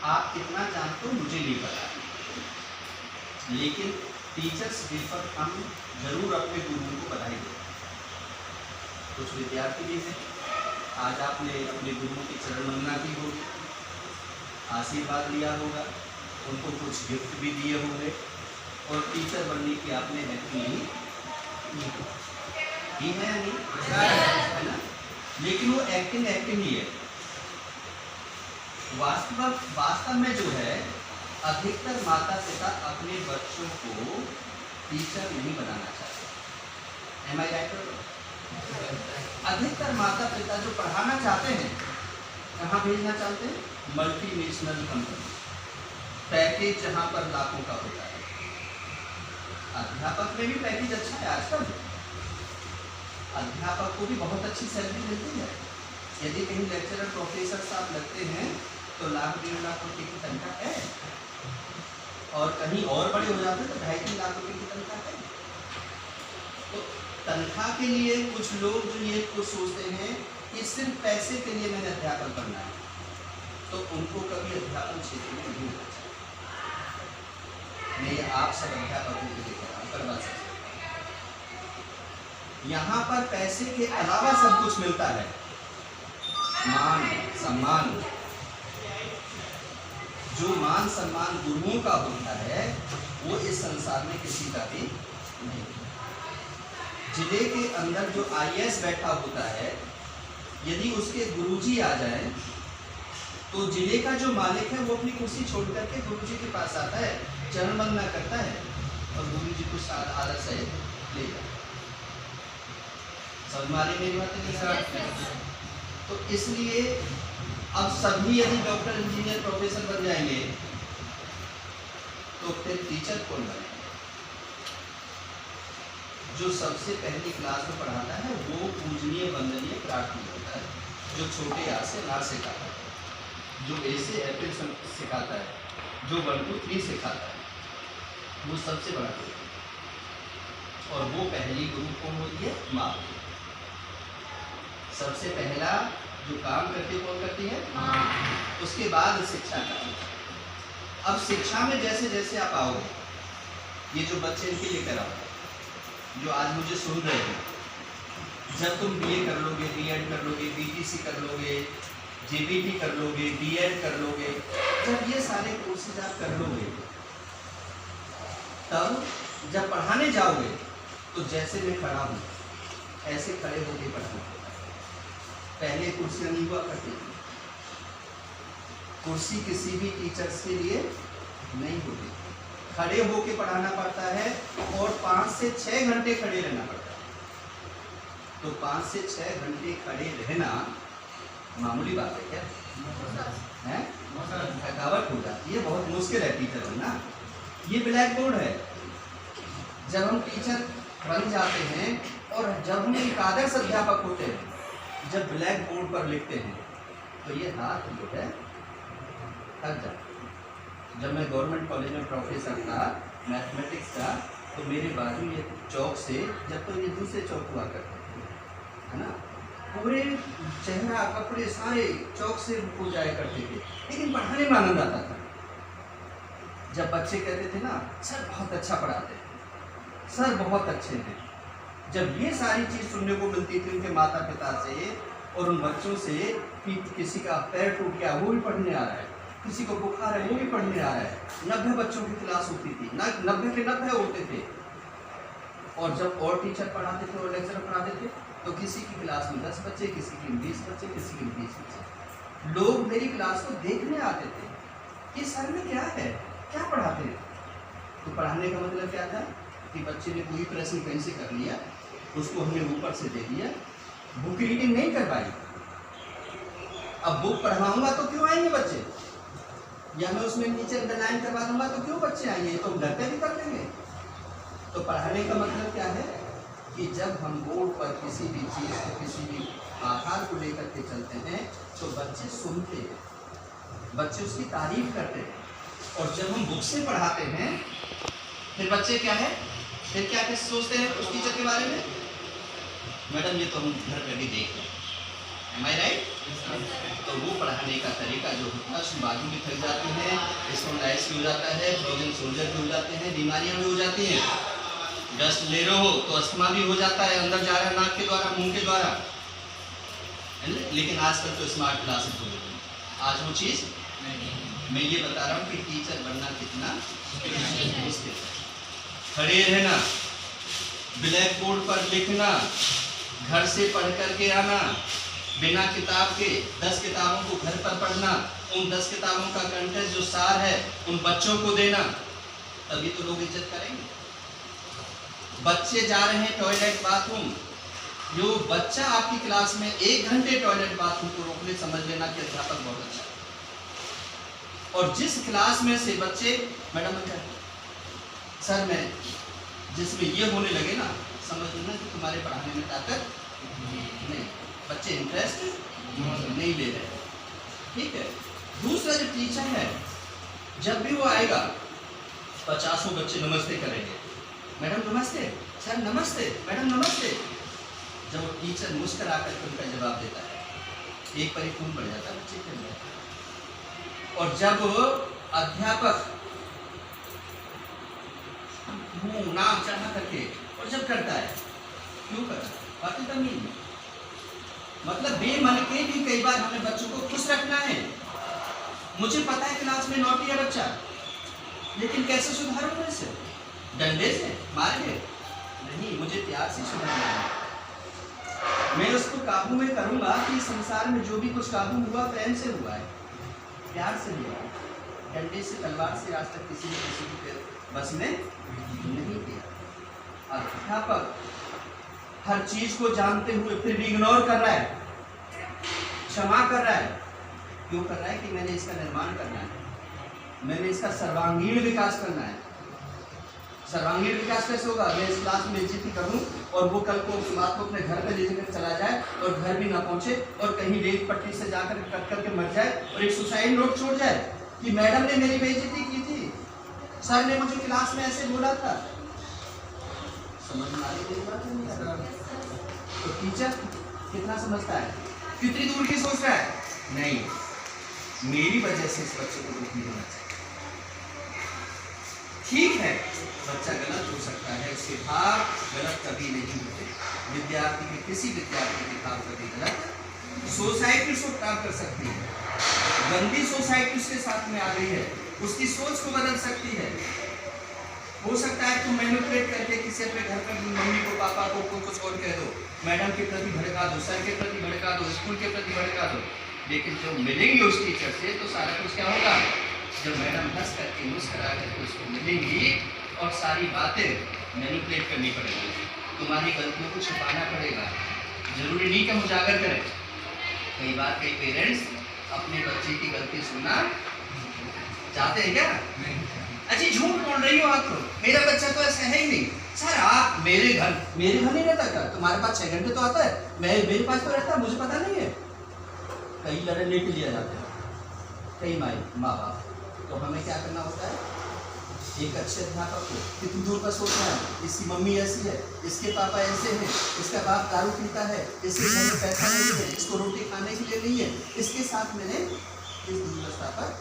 आप कितना जानते हो मुझे नहीं पता, लेकिन टीचर्स डे पर हम जरूर अपने गुरुओं को बधाई दें। कुछ विद्यार्थी भी हैं, आज आपने अपने गुरुओं की चरण वंदना की होगी, आशीर्वाद लिया होगा, उनको कुछ गिफ्ट भी दिए होंगे और टीचर बनने की आपने एक्टिंग की है या नहीं, है ना? लेकिन वो एक्टिंग ही है। वास्तव में जो है अधिकतर माता पिता अपने बच्चों को टीचर नहीं बनाना चाहते। एम आई राइट? अधिकतर माता पिता जो पढ़ाना चाहते हैं कहाँ भेजना चाहते हैं? मल्टीनेशनल कंपनी, पैकेज जहाँ पर लाखों का होता है। अध्यापक में भी पैकेज अच्छा है आजकल, अध्यापक को भी बहुत अच्छी सैलरी मिलती है। यदि कहीं लेक्चरर प्रोफेसर साहब लगते हैं तो लाख 1.5 लाख रुपये की तनख्वाह है, और कहीं और बड़े हो जाते हैं तो 2.5-3 लाख रुपये की तनख्वाह है। तो तनख्वाह के लिए कुछ लोग जो ये कुछ सोचते हैं कि सिर्फ पैसे के लिए मैंने अध्यापक बनना है, तो उनको कभी अध्यापन क्षेत्र में नहीं होना चाहिए। मैं ये आप सब अध्यापकों को लेकर रहा हूँ, करवा सकते। यहाँ पर पैसे के अलावा सब कुछ मिलता है, मान सम्मान। जो मान सम्मान गुरुओं का होता है वो इस संसार में किसी का भी नहीं। जिले के अंदर जो IAS बैठा होता है, यदि उसके गुरुजी आ जाए तो जिले का जो मालिक है वो अपनी कुर्सी छोड़ करके गुरुजी के पास आता है, चरण वंदना करता है और गुरुजी को आदर से ले जाता है। समझ में आ रही मेरी बात नहीं? तो इसलिए अब सभी यदि डॉक्टर इंजीनियर प्रोफेसर बन जाएंगे तो फिर टीचर कौन बनेगा? जो सबसे पहली क्लास में पढ़ाता है वो पूजनीय वंदनीय प्रार्थना होता है, जो छोटे आ से ना सिखाता है, जो ए से एप्रिल सिखाता है, जो 1 to 3 सिखाता है, वो सबसे बड़ा गुरु है। और वो पहली गुरु कौन होती है? माँ। सबसे पहला जो काम करती है कौन करती है? माँ। उसके बाद शिक्षा का। अब शिक्षा में जैसे जैसे आप आओगे, ये जो बच्चे इनके लेकर आओ, जो आज मुझे सुन रहे हैं, जब तुम BA कर लोगे, B.Ed कर लोगे, BTC कर लोगे, JBT कर लोगे, B.Ed कर लोगे, जब ये सारे कोर्सेज आप कर लोगे, तब जब पढ़ाने जाओगे तो जैसे मैं खड़ा हूँ ऐसे खड़े होके पढ़ना। पहले कुर्सियाँ नहीं हुआ करती थी, कुर्सी किसी भी टीचर्स के लिए नहीं होती, खड़े होके पढ़ाना पड़ता है और 5 से 6 घंटे खड़े रहना पड़ता है। तो 5 से 6 घंटे खड़े रहना मामूली बात है क्या? है? थकावट हो जाती है, बहुत मुश्किल है टीचर बनना। ये ब्लैक बोर्ड है। जब हम टीचर बन जाते हैं और जब हम एक आदर्श अध्यापक होते हैं, जब ब्लैक बोर्ड पर लिखते हैं तो ये हाथ जो है थक जाता है। जब मैं गवर्नमेंट कॉलेज में प्रोफेसर था मैथमेटिक्स का, तो मेरे बाजू ये चौक से, जब तो ये दूसरे चौक हुआ करते थे, है ना, पूरे चेहरा कपड़े सारे चौक से हो जाया करते थे, लेकिन पढ़ाने में आनंद आता था। जब बच्चे कहते थे ना, सर बहुत अच्छा पढ़ाते हैं, सर बहुत अच्छे हैं, जब ये सारी चीज़ सुनने को मिलती थी उनके माता पिता से और उन बच्चों से कि किसी का पैर टूट गया वो भी पढ़ने आ रहा है, किसी को बुखार है वो भी पढ़ने आ रहा है, 90 बच्चों की क्लास होती थी, 90 के 90 होते थे। और जब और टीचर पढ़ाते थे और लेक्चर पढ़ाते थे तो किसी की क्लास में 10 बच्चे, किसी की 20 बच्चे, किसी की 20 बच्चे। लोग मेरी क्लास को देखने आते थे कि सर में क्या है, क्या पढ़ाते हैं। तो पढ़ाने का मतलब क्या था कि बच्चे ने कोई प्रश्न कहीं से कर लिया, उसको हमने ऊपर से दे दिया, बुक रीडिंग नहीं करवाई। अब बुक पढ़वाऊंगा तो क्यों आएंगे बच्चे, या मैं उसमें नीचे अंडरलाइन करवा दूंगा तो क्यों बच्चे आएंगे, तो घर पे भी कर लेंगे। तो पढ़ाने का मतलब क्या है कि जब हम बोर्ड पर किसी भी चीज़ को, किसी भी आकार को लेकर के चलते हैं तो बच्चे सुनते हैं, बच्चे उसकी तारीफ करते हैं। और जब हम बुक से पढ़ाते हैं फिर बच्चे क्या है, फिर क्या सोचते हैं उस टीचर के बारे में, मैडम ये तो हम घर पे भी देख रहे हैं, Am I right? तो वो पढ़ाने का तरीका जो होता है उसमें बाजू भी थक जाती है, स्पॉन्डिलाइटिस भी हो जाता है, फ्रोजन सोल्जर भी हो जाते हैं, बीमारियां भी हो जाती हैं। डस्ट ले रहे हो तो अस्थमा भी हो जाता है, अंदर जा रहा है नाक के द्वारा, मुंह के द्वारा। लेकिन आजकल तो स्मार्ट क्लासेस हो गई, आज वो चीज़ नहीं। मैं ये बता रहा हूँ कि टीचर बनना कितना मुश्किल है। खड़े रहना, ब्लैक बोर्ड पर लिखना, घर से पढ़ करके आना, बिना किताब के 10 किताबों को घर पर पढ़ना, उन 10 किताबों का कंटेंट जो सार है उन बच्चों को देना, तभी तो लोग इज्जत करेंगे। बच्चे जा रहे हैं टॉयलेट बाथरूम, जो बच्चा आपकी क्लास में 1 घंटे टॉयलेट बाथरूम को रोकने, समझ लेना कि अध्यापक बहुत अच्छा है। और जिस क्लास में से बच्चे, मैडम सर मैं जिसमें ये होने लगे ना, समझ लेना कि तुम्हारे पढ़ाने में ताकत नहीं, बच्चे इंटरेस्ट नहीं ले रहे। ठीक है। दूसरा जो टीचर है, जब भी वो आएगा 50 बच्चे नमस्ते करेंगे, मैडम नमस्ते, सर नमस्ते, मैडम नमस्ते। जब वो टीचर मुस्कुरा कर उनका जवाब देता है, एक पर एक खून बढ़ जाता है बच्चे के अंदर। और जब अध्यापक मुंह नाम चढ़ा करके और जब करता है, क्यों करता है? बातें तो नहीं, मतलब बेमन के भी कई बार हमें बच्चों को खुश रखना है। मुझे पता है क्लास में नोटी है बच्चा, लेकिन कैसे सुधारूं इसे? डंडे से मार के नहीं, मुझे प्यार से सुधारना है। मैं उसको काबू में करूंगा कि संसार में जो भी कुछ काबू हुआ प्रेम से हुआ है, प्यार से हुआ है। डंडे से, तलवार से आज तक किसी ने किसी के बस में नहीं किया। अध्यापक हर चीज को जानते हुए फिर भी इग्नोर कर रहा है, क्षमा कर रहा है। क्यों कर रहा है? कि मैंने इसका निर्माण करना है, मैंने इसका सर्वांगीण विकास करना है। सर्वांगीण विकास कैसे होगा? मैं इस क्लास में बेइज्जती करूं और वो कल को उस बात को अपने घर पे ले जाकर चला जाए और घर भी ना पहुंचे और कहीं रेल पट्टी से जाकर कट करके मर जाए और एक सुसाइड नोट छोड़ जाए कि मैडम ने मेरी बेइज्जती की थी, सर ने मुझे क्लास में ऐसे बोला था। समझ में आ रही बात नहीं? तो टीचर कितना समझता है, कितनी दूर की सोच रहा है? नहीं, मेरी वजह से इस बच्चे को दुख नहीं होना चाहिए। ठीक है, बच्चा गलत हो सकता है, उसके भाव गलत कभी नहीं होते। विद्यार्थी के, किसी विद्यार्थी के भाव कभी गलत, सोसाइटी उसको खराब कर सकती है। गंदी सोसाइटी उसके साथ में आ गई है, उसकी सोच को बदल सकती है। हो सकता है तुम मैनिपुलेट करके किसी अपने घर पर मम्मी को, पापा को कुछ और कह दो, मैडम के प्रति भड़का दो, सर के प्रति भड़का दो, स्कूल के प्रति भड़का दो, लेकिन जो मिलेंगे उस टीचर से तो सारा कुछ क्या होगा? जब मैडम हंस करके मुस्कुरा करके उसको मिलेंगी और सारी बातें मैनिपुलेट करनी पड़ेगी, तुम्हारी गलतियों को छुपाना पड़ेगा। जरूरी नहीं कि हम उजागर करें। कई बार कई पेरेंट्स अपने बच्चे की गलती सुनना चाहते हैं क्या? अच्छी झूठ बोल रही हो आप, तो मेरा बच्चा तो ऐसा है ही नहीं। सर आप मेरे घर नहीं रहता क्या? तुम्हारे पास 6 घंटे तो आता है, मेरे पास तो रहता है, मुझे पता नहीं है। कई लड़ने के लिए जाते हैं, कई माँ बाप। तो हमें क्या करना होता है? एक अच्छे अध्यापक को कितनी दूर का सोचना है, इसकी मम्मी ऐसी है, इसके पापा ऐसे हैं, इसका बाप दारू पीता है, इसके घर में पैसा नहीं है, इसको रोटी खाने के लिए नहीं है, इसके साथ मैंने इस दुर्दशा पर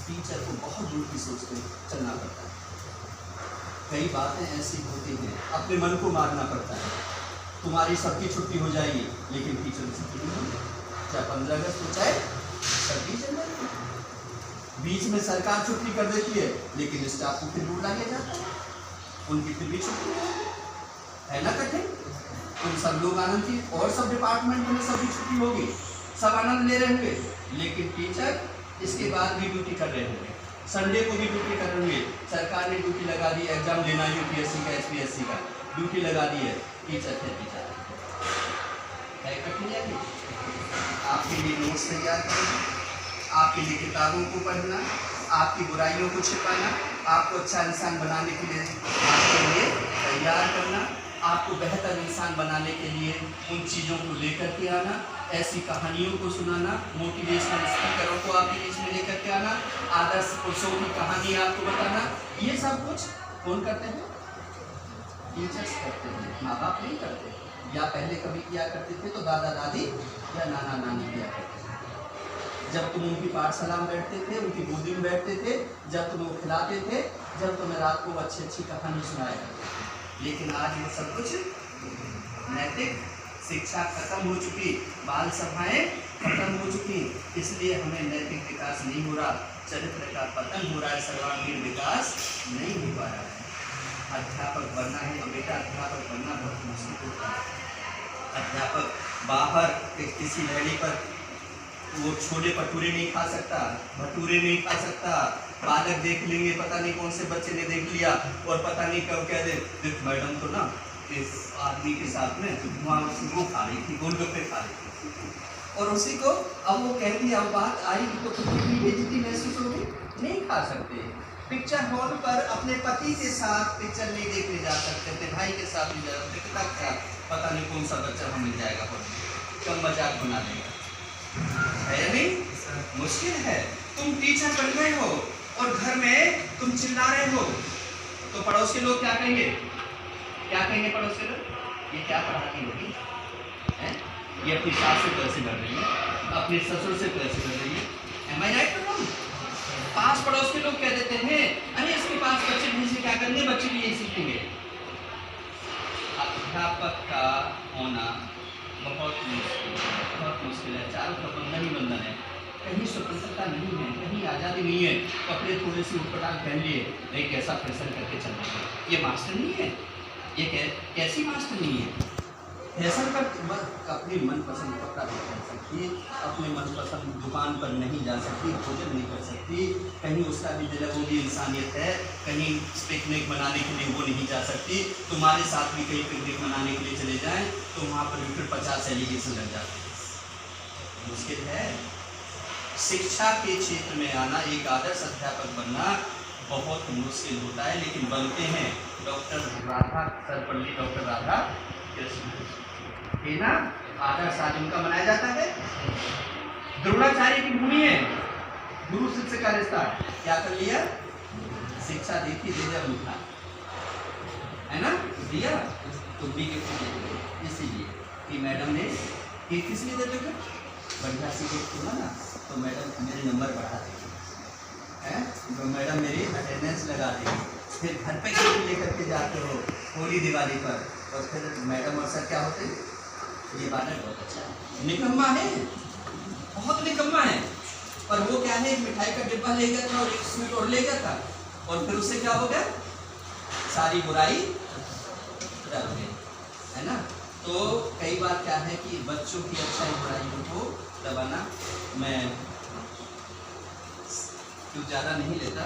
टीचर को बहुत दूर की सोच कर चलना पड़ता है। कई बातें ऐसी होती हैं, अपने मन को मारना पड़ता है। तुम्हारी सबकी छुट्टी हो जाएगी, लेकिन टीचर की छुट्टी नहीं होगी, चाहे 15 अगस्त हो चाहे 26 जनवरी। बीच में सरकार छुट्टी कर देती है, लेकिन स्टाफ को फिर रूल लाया जाता है, उनकी फिर भी छुट्टी है ना कठिन। उन सब लोग आनंद की, और सब डिपार्टमेंट में सबकी छुट्टी होगी, सब आनंद ले रहे होंगे, लेकिन टीचर इसके बाद भी ड्यूटी कर रहे होंगे, संडे को भी ड्यूटी कर रहे होंगे। सरकार ने ड्यूटी लगा दी, एग्जाम देना यूपीएससी का, एसपीएससी का ड्यूटी लगा दी है, टीचर है टीचर है कठिन है। आपके लिए नोट्स तैयार करना, आपके लिए किताबों को पढ़ना, आपकी बुराइयों को छिपाना, आपको अच्छा इंसान बनाने के लिए तैयार करना, आपको बेहतर इंसान बनाने के लिए उन चीज़ों को लेकर के आना, ऐसी कहानियों को सुनाना, मोटिवेशनल स्पीकरों को आपके बीच में लेकर के आना, आदर्श पुरुषों की कहानी आपको बताना। ये सब कुछ कौन करते हैं? टीचर्स करते हैं, माँ बाप नहीं करते। या पहले कभी किया करते थे तो दादा दादी या नाना नानी किया करते थे। जब तुम उनकी पाठशाला में बैठते थे, उनकी गोदी में बैठते थे, जब तुम्हें वो खिलाते थे, जब तुम्हें रात को अच्छी अच्छी कहानी सुनाया करते थे। लेकिन आज ये सब कुछ नैतिक शिक्षा खत्म हो चुकी, बाल सभाएं खत्म हो चुकी, इसलिए हमें नैतिक विकास नहीं हो रहा, चरित्र का पतन हो रहा है, सर्वांगीण विकास नहीं हो पा रहा है। अध्यापक बनना है तो बेटा अध्यापक बनना बहुत मुश्किल होता है। अध्यापक बाहर किसी लहड़ी पर वो छोले भटूरे नहीं खा सकता, भटूरे नहीं खा सकता। बालक देख लेंगे, पता नहीं कौन से बच्चे ने देख लिया और पता नहीं कब कह दे मैडम तो ना इस आदमी के साथ में वहाँ वो खा रही थी, गोलगप्पे खा रही थी, और उसी को अब वो कह दिया, अब बात आई तो कितनी बेइज्जती महसूस होगी। नहीं खा सकते। पिक्चर हॉल पर अपने पति के साथ पिक्चर नहीं देखने जा सकते, अपने भाई के साथ नहीं जा सकते, पिता के साथ पता नहीं कौन सा बच्चा हमें मिल जाएगा हॉल में, कम मजाक बना देगा, है या नहीं? मुश्किल है। तुम टीचर बन गए हो और घर में तुम चिल्ला रहे हो तो पड़ोस के लोग क्या कहेंगे? क्या कहेंगे पड़ोस के लोग? ये क्या पढ़ाती होगी, है? ये अपनी सास से कैसे लड़ रही है, अपने ससुर से कैसे लड़ रही है? Am I right or wrong? पास पड़ोस के लोग कह देते हैं, अरे इसके पास बच्चे भेजने क्या करने, बच्चे भी यही सीखेंगे। अध्यापक का होना बहुत मुश्किल है। चारों तरफ बंधन ही बंधन है, कहीं स्वतंत्रता नहीं है, कहीं आज़ादी नहीं है। कपड़े थोड़े से उठपटांग पहन लिए, नहीं कैसा फैशन करके चलना है, ये मास्टर नहीं है, ये कैसी मास्टर नहीं है। फैशन पर अपनी मनपसंद कपड़ा नहीं पहन सकती, अपने मनपसंद दुकान पर नहीं जा सकती, भोजन नहीं कर सकती, कहीं उसका भी जो है वो भी इंसानियत है, कहीं पिकनिक मनाने के लिए वो नहीं जा सकती। तुम्हारे साथ भी कहीं पिकनिक मनाने के लिए चले जाएं तो वहाँ पर भी फिर 50 एलिगेशन लग जाते हैं। मुश्किल है। शिक्षा के क्षेत्र में आना, एक आदर्श अध्यापक बनना बहुत मुश्किल होता है, लेकिन बनते हैं। डॉक्टर राधा सर्वपल्ली डॉक्टर राधा कृष्ण है ना, आदर्श आज उनका मनाया जाता है। द्रोणाचार्य की भूमि है, गुरु शिष्य का रिश्ता क्या कर लिया, शिक्षा दी थी, दे दिया उठा, है ना, दिया तो दी गिफ्ट इसीलिए कि मैडम ने कि किस लिए देते थे, बढ़िया सी गिफ्ट हुआ ना तो मैडम मेरे नंबर बढ़ा देगी, है तो मैडम मेरी अटेंडेंस लगा देगी। फिर घर पे गिफ्ट लेकर के जाते हो होली दिवाली पर, और फिर मैडम और सर क्या होते, ये बालक बहुत अच्छा है, निकम्मा है, बहुत निकम्मा है, पर वो क्या है, एक मिठाई का डिब्बा ले गया था और एक स्वीट और ले गया था, और फिर उससे क्या हो गया, सारी बुराई डर गई, है ना। तो कई बार क्या है कि बच्चों की अच्छाई बुराइयों को दबाना, मैं कुछ ज़्यादा नहीं लेता।